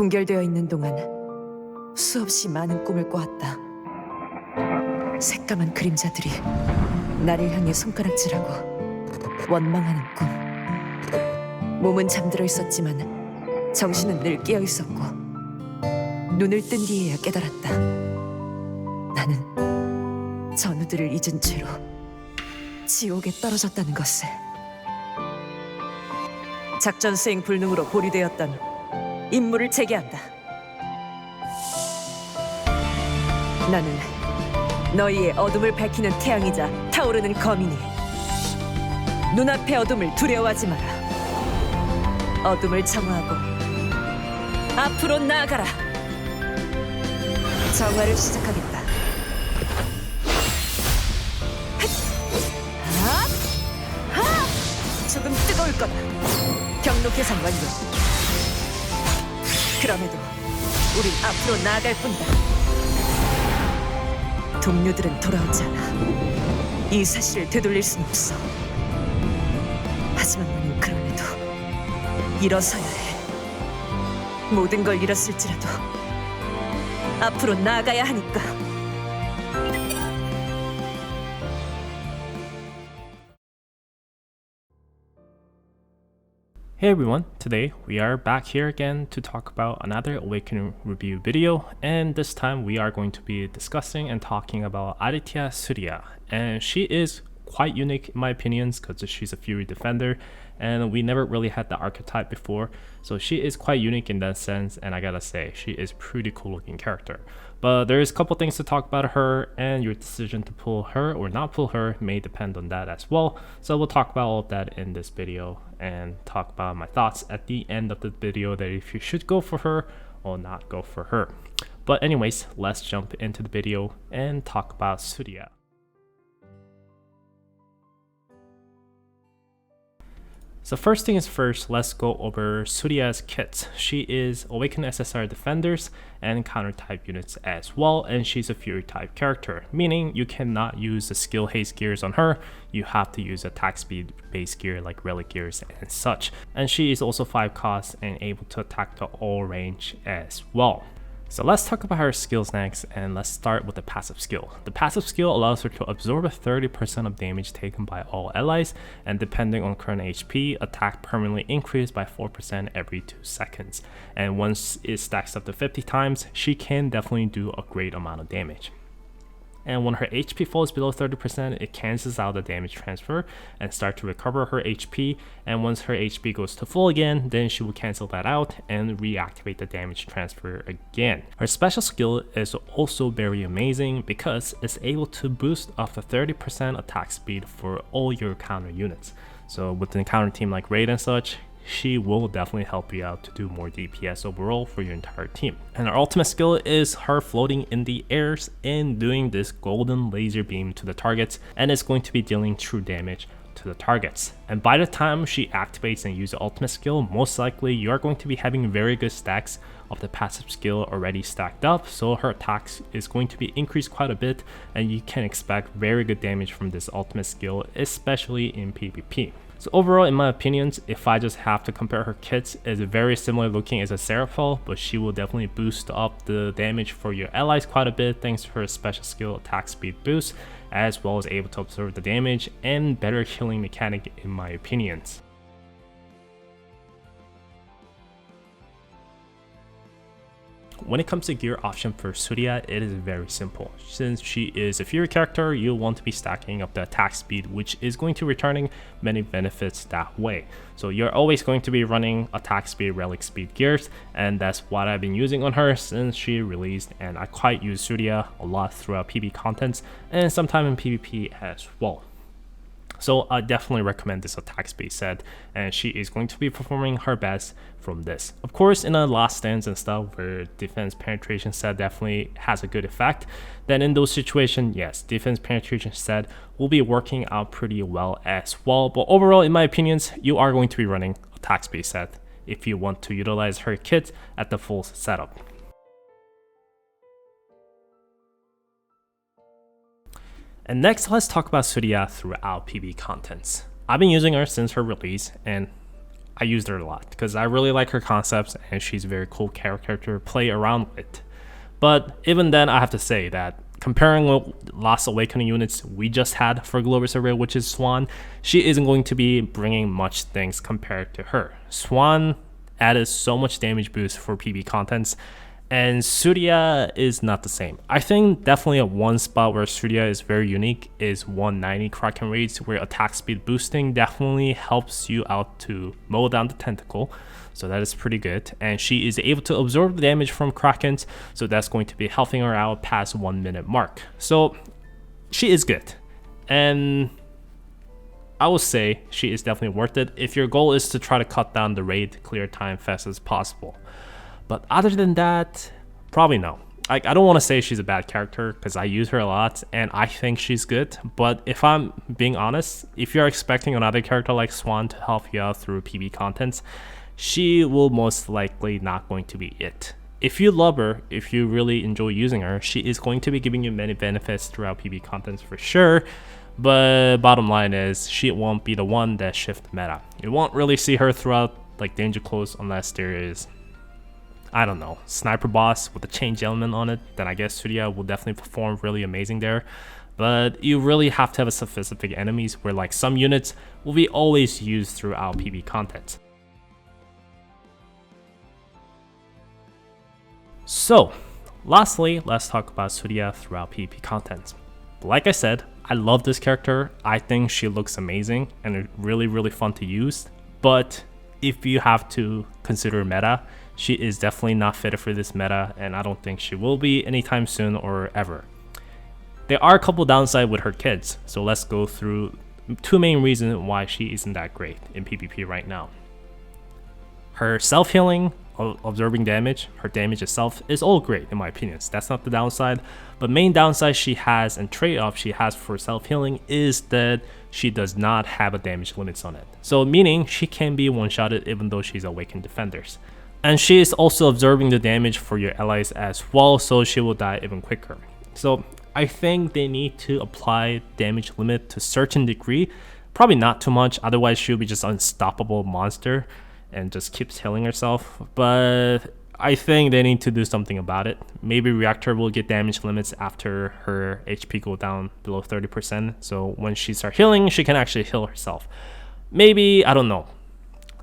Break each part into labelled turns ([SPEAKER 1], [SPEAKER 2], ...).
[SPEAKER 1] 동결되어 있는 동안 수없이 많은 꿈을 꿔왔다. 새까만 그림자들이 나를 향해 손가락질하고 원망하는 꿈. 몸은 잠들어 있었지만 정신은 늘 깨어 있었고 눈을 뜬 뒤에야 깨달았다. 나는 전우들을 잊은 채로 지옥에 떨어졌다는 것을. 작전 수행 불능으로 보류되었던 임무를 재개한다. 나는 너희의 어둠을 밝히는 태양이자 타오르는 검이니 눈앞의 어둠을 두려워하지 마라. 어둠을 정화하고 앞으로 나아가라. 정화를 시작하겠다. 조금 뜨거울 거다. 경로 계산 완료. 그럼에도 우린 앞으로 나아갈 뿐이다. 동료들은 돌아오지 않아. 이 사실을 되돌릴 순 없어. 하지만 나는 그럼에도 일어서야 해. 모든 걸 잃었을지라도 앞으로 나아가야 하니까.
[SPEAKER 2] Hey everyone, today we are back here again to talk about another Awakening review video, and this time we are going to be discussing and talking about Aditiya Surya, and she is quite unique in my opinions because she's a Fury defender and we never really had the archetype before, so she is quite unique in that sense, and I gotta say she is pretty cool looking character. But there's a couple things to talk about her, and your decision to pull her or not pull her may depend on that as well. So we'll talk about all of that in this video and talk about my thoughts at the end of the video that if you should go for her or not go for her. But anyways, let's jump into the video and talk about Surya. So first thing is first, let's go over Surya's kits. She is Awakened SSR Defenders and Counter type units as well, and she's a Fury type character, meaning you cannot use the skill haste gears on her. You have to use attack speed base gear like relic gears and such. And she is also 5 cost and able to attack the all range as well. So let's talk about her skills next, and let's start with the passive skill. The passive skill allows her to absorb 30% of damage taken by all allies, and depending on current HP, attack permanently increased by 4% every 2 seconds. And once it stacks up to 50 times, she can definitely do a great amount of damage. And when her HP falls below 30%, it cancels out the damage transfer and start to recover her HP, and once her HP goes to full again, then she will cancel that out and reactivate the damage transfer again. Her special skill is also very amazing because it's able to boost up to 30% attack speed for all your counter units. So with an counter team like Raid and such, she will definitely help you out to do more DPS overall for your entire team. And her ultimate skill is her floating in the airs and doing this golden laser beam to the targets, and it's going to be dealing true damage to the targets. And by the time she activates and uses the ultimate skill, most likely you are going to be having very good stacks of the passive skill already stacked up, so her attacks is going to be increased quite a bit, and you can expect very good damage from this ultimate skill, especially in PvP. So overall, in my opinions, if I just have to compare her kits, is very similar looking as a Seraphil, but she will definitely boost up the damage for your allies quite a bit thanks to her special skill attack speed boost, as well as able to absorb the damage and better healing mechanic in my opinions. When it comes to gear option for Surya, it is very simple. Since she is a Fury character, you'll want to be stacking up the attack speed, which is going to returning many benefits that way. So you're always going to be running attack speed, relic speed gears, and that's what I've been using on her since she released, and I quite use Surya a lot throughout PVE Contents and sometime in PvP as well. So I definitely recommend this attack speed set, and she is going to be performing her best from this. Of course, in a last stands and stuff where defense penetration set definitely has a good effect, then in those situations, yes, defense penetration set will be working out pretty well as well. But overall, in my opinions, you are going to be running attack speed set if you want to utilize her kit at the full setup. And next, let's talk about Surya throughout PVE Contents. I've been using her since her release, and I used her a lot because I really like her concepts and she's a very cool character to play around with. But even then, I have to say that comparing with Lost Awakening units we just had for Global Survey, which is Swan, she isn't going to be bringing much things compared to her. Swan added so much damage boost for PvE contents, and Surya is not the same. I think definitely a one spot where Surya is very unique is 190 Kraken Raids, where attack speed boosting definitely helps you out to mow down the tentacle. So that is pretty good. And she is able to absorb the damage from Krakens, so that's going to be helping her out past 1 minute mark. So she is good. And I will say she is definitely worth it if your goal is to try to cut down the raid clear time fast as possible. But other than that, probably no. I don't want to say she's a bad character because I use her a lot and I think she's good. But if I'm being honest, if you're expecting another character like Swan to help you out through PvE contents, she will most likely not going to be it. If you love her, if you really enjoy using her, she is going to be giving you many benefits throughout PvE contents for sure. But bottom line is, she won't be the one that shifts meta. You won't really see her throughout like Danger Close unless there is, I don't know, sniper boss with a change element on it. Then I guess Surya will definitely perform really amazing there. But you really have to have a specific enemies where like some units will be always used throughout PvE content. So, lastly, let's talk about Surya throughout PvP content. Like I said, I love this character. I think she looks amazing and really fun to use. But if you have to consider meta, she is definitely not fitted for this meta, and I don't think she will be anytime soon or ever. There are a couple downsides with her kids, so let's go through two main reasons why she isn't that great in PvP right now. Her self-healing, absorbing damage, her damage itself is all great in my opinion. That's not the downside, but main downside she has and trade-off she has for self-healing is that she does not have a damage limits on it. So meaning she can be one-shotted even though she's awakened defenders. And she is also absorbing the damage for your allies as well, so she will die even quicker. So I think they need to apply damage limit to a certain degree, probably not too much, otherwise she'll be just unstoppable monster and just keeps healing herself. But I think they need to do something about it. Maybe Reactor will get damage limits after her HP go down below 30%, so when she starts healing, she can actually heal herself. Maybe, I don't know,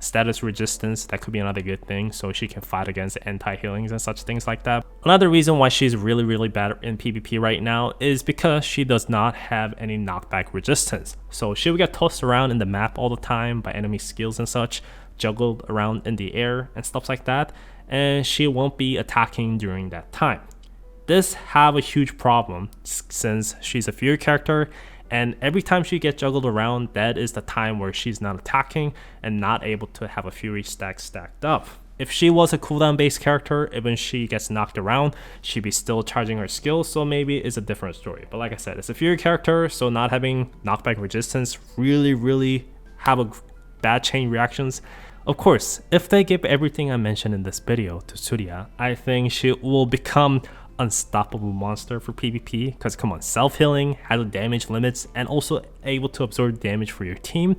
[SPEAKER 2] status resistance, that could be another good thing, so she can fight against anti-healings and such things like that. Another reason why she's really bad in PvP right now is because she does not have any knockback resistance. So she will get tossed around in the map all the time by enemy skills and such, juggled around in the air and stuff like that, and she won't be attacking during that time. This have a huge problem since she's a Fury character, and every time she gets juggled around, that is the time where she's not attacking and not able to have a Fury stack stacked up. If she was a cooldown based character, even she gets knocked around, she'd be still charging her skills, so maybe it's a different story. But like I said, it's a Fury character, so not having knockback resistance really have a bad chain reactions. Of course, if they give everything I mentioned in this video to Surya, I think she will become unstoppable monster for PvP, because come on, self-healing, has damage limits, and also able to absorb damage for your team,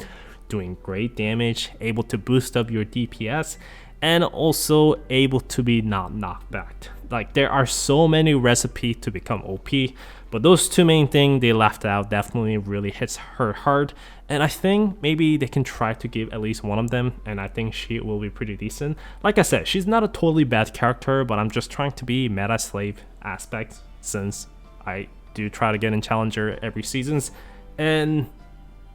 [SPEAKER 2] doing great damage, able to boost up your DPS, and also able to be not knocked back. Like, there are so many recipes to become OP, but those two main things they left out definitely really hits her hard, and I think maybe they can try to give at least one of them, and I think she will be pretty decent. Like I said, she's not a totally bad character, but I'm just trying to be meta slave aspect, since I do try to get in Challenger every seasons, and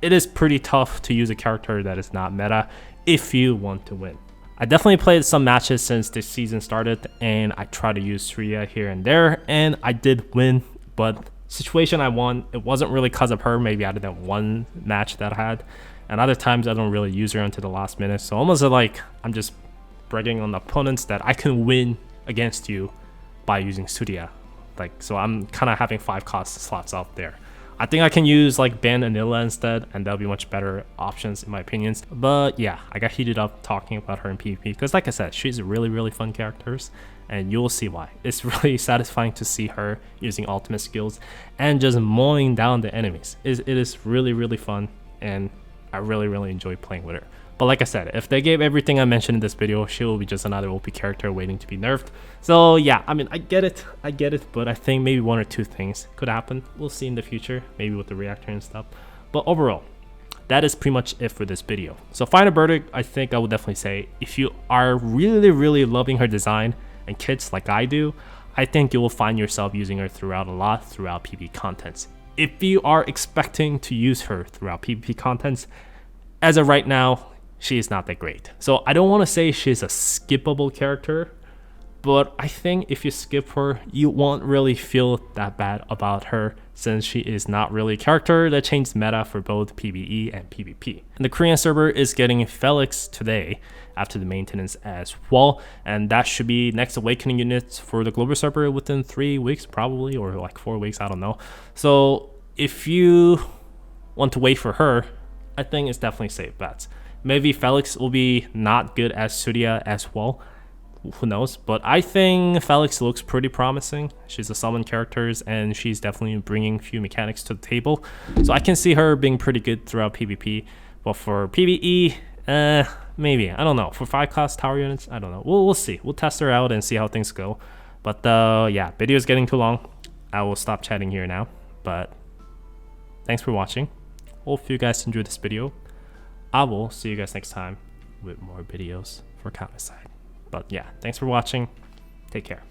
[SPEAKER 2] it is pretty tough to use a character that is not meta if you want to win. I definitely played some matches since this season started, and I tried to use Surya here and there, and I did win, but situation I won, it wasn't really because of her, maybe other than one match that I had, and other times I don't really use her until the last minute, so almost like I'm just bragging on the opponents that I can win against you by using Surya. Like, so I'm kind of having 5 cost slots out there. I think I can use like Ben and Nilla instead, and that'll be much better options in my opinions. But yeah, I got heated up talking about her in PvP because, like I said, she's really fun characters, and you'll see why. It's really satisfying to see her using ultimate skills and just mowing down the enemies. It is really fun, and I really enjoy playing with her. But like I said, if they gave everything I mentioned in this video, she will be just another OP character waiting to be nerfed. So yeah, I mean, I get it, but I think maybe 1 or 2 things could happen. We'll see in the future, maybe with the reactor and stuff. But overall, that is pretty much it for this video. So final verdict, I think I would definitely say, if you are really loving her design and kits like I do, I think you will find yourself using her throughout a lot throughout PvE contents. If you are expecting to use her throughout PvP contents, as of right now, she is not that great. So I don't want to say she's a skippable character, but I think if you skip her, you won't really feel that bad about her, since she is not really a character that changed meta for both PvE and PvP. And the Korean server is getting Felix today after the maintenance as well, and that should be next awakening units for the global server within 3 weeks probably, or like 4 weeks, I don't know. So if you want to wait for her, I think it's definitely safe bets. Maybe Felix will be not good as Surya as well, who knows, but I think Felix looks pretty promising. She's a summon character and she's definitely bringing few mechanics to the table, so I can see her being pretty good throughout PvP. But for PvE, maybe, I don't know. For 5 class tower units, I don't know. We'll see. We'll test her out and see how things go. But yeah, video is getting too long. I will stop chatting here now, but thanks for watching. Hope you guys enjoyed this video. I will see you guys next time with more videos for CounterSide. But yeah, thanks for watching. Take care.